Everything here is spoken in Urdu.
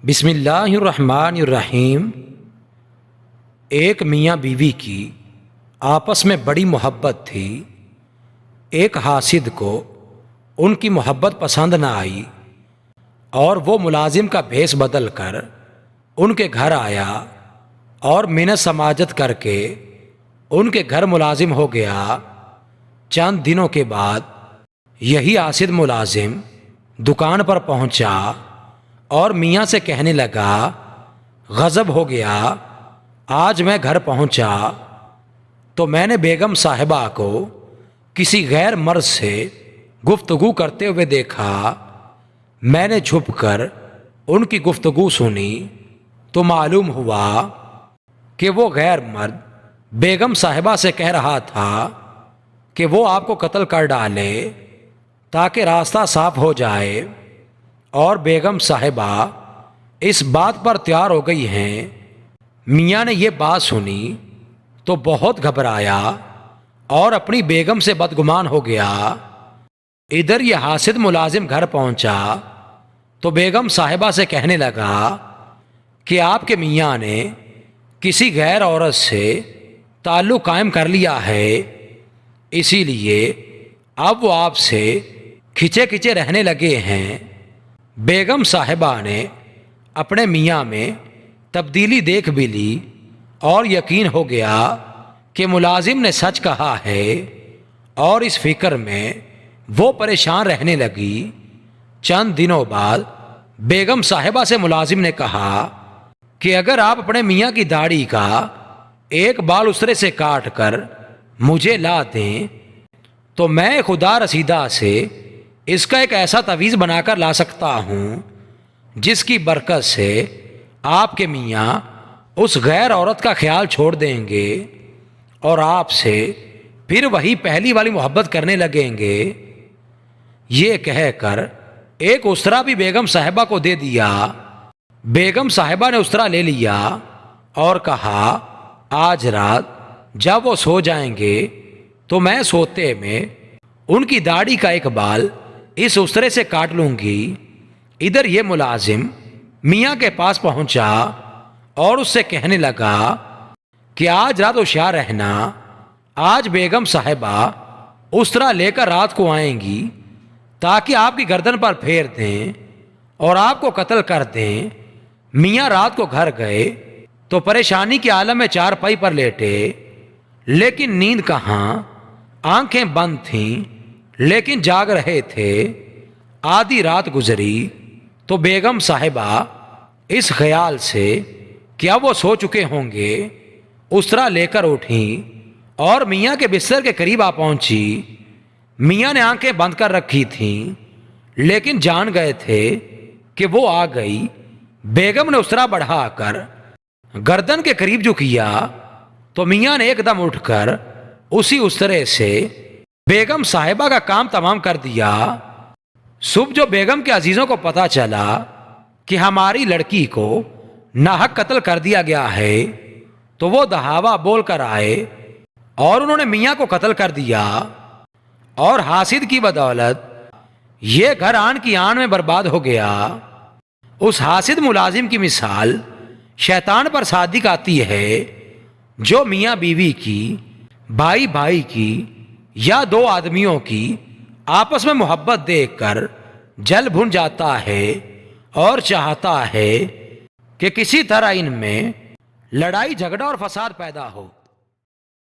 بسم اللہ الرحمن الرحیم۔ ایک میاں بیوی کی آپس میں بڑی محبت تھی۔ ایک حاسد کو ان کی محبت پسند نہ آئی اور وہ ملازم کا بھیس بدل کر ان کے گھر آیا اور منت سماجت کر کے ان کے گھر ملازم ہو گیا۔ چند دنوں کے بعد یہی حاسد ملازم دکان پر پہنچا اور میاں سے کہنے لگا، غضب ہو گیا، آج میں گھر پہنچا تو میں نے بیگم صاحبہ کو کسی غیر مرد سے گفتگو کرتے ہوئے دیکھا۔ میں نے چھپ کر ان کی گفتگو سنی تو معلوم ہوا کہ وہ غیر مرد بیگم صاحبہ سے کہہ رہا تھا کہ وہ آپ کو قتل کر ڈالے تاکہ راستہ صاف ہو جائے، اور بیگم صاحبہ اس بات پر تیار ہو گئی ہیں۔ میاں نے یہ بات سنی تو بہت گھبرایا اور اپنی بیگم سے بدگمان ہو گیا۔ ادھر یہ حاسد ملازم گھر پہنچا تو بیگم صاحبہ سے کہنے لگا کہ آپ کے میاں نے کسی غیر عورت سے تعلق قائم کر لیا ہے، اسی لیے اب وہ آپ سے کھچے کھچے رہنے لگے ہیں۔ بیگم صاحبہ نے اپنے میاں میں تبدیلی دیکھ بھی لی اور یقین ہو گیا کہ ملازم نے سچ کہا ہے، اور اس فکر میں وہ پریشان رہنے لگی۔ چند دنوں بعد بیگم صاحبہ سے ملازم نے کہا کہ اگر آپ اپنے میاں کی داڑھی کا ایک بال اسرے سے کاٹ کر مجھے لا دیں تو میں خدا رسیدہ سے اس کا ایک ایسا تعویذ بنا کر لا سکتا ہوں جس کی برکت سے آپ کے میاں اس غیر عورت کا خیال چھوڑ دیں گے اور آپ سے پھر وہی پہلی والی محبت کرنے لگیں گے۔ یہ کہہ کر ایک اسرا بھی بیگم صاحبہ کو دے دیا۔ بیگم صاحبہ نے اسرا لے لیا اور کہا، آج رات جب وہ سو جائیں گے تو میں سوتے میں ان کی داڑھی کا ایک بال اس اسرے سے کاٹ لوں گی۔ ادھر یہ ملازم میاں کے پاس پہنچا اور اس سے کہنے لگا کہ آج رات ہوشیار رہنا، آج بیگم صاحبہ اسرا لے کر رات کو آئیں گی تاکہ آپ کی گردن پر پھیر دیں اور آپ کو قتل کر دیں۔ میاں رات کو گھر گئے تو پریشانی کے عالم میں چارپائی پر لیٹے، لیکن نیند کہاں، آنکھیں بند تھیں لیکن جاگ رہے تھے۔ آدھی رات گزری تو بیگم صاحبہ اس خیال سے کہ اب وہ سو چکے ہوں گے اسرا لے کر اٹھیں اور میاں کے بستر کے قریب آ پہنچی۔ میاں نے آنکھیں بند کر رکھی تھیں لیکن جان گئے تھے کہ وہ آ گئی۔ بیگم نے اسرا بڑھا کر گردن کے قریب جو کیا تو میاں نے ایک دم اٹھ کر اسی اسرے سے بیگم صاحبہ کا کام تمام کر دیا۔ صبح جو بیگم کے عزیزوں کو پتہ چلا کہ ہماری لڑکی کو ناحق قتل کر دیا گیا ہے تو وہ دہاوا بول کر آئے اور انہوں نے میاں کو قتل کر دیا، اور حاسد کی بدولت یہ گھر آن کی آن میں برباد ہو گیا۔ اس حاسد ملازم کی مثال شیطان پر صادق آتی ہے، جو میاں بیوی کی، بھائی بھائی کی یا دو آدمیوں کی آپس میں محبت دیکھ کر جل بھن جاتا ہے اور چاہتا ہے کہ کسی طرح ان میں لڑائی جھگڑا اور فساد پیدا ہو۔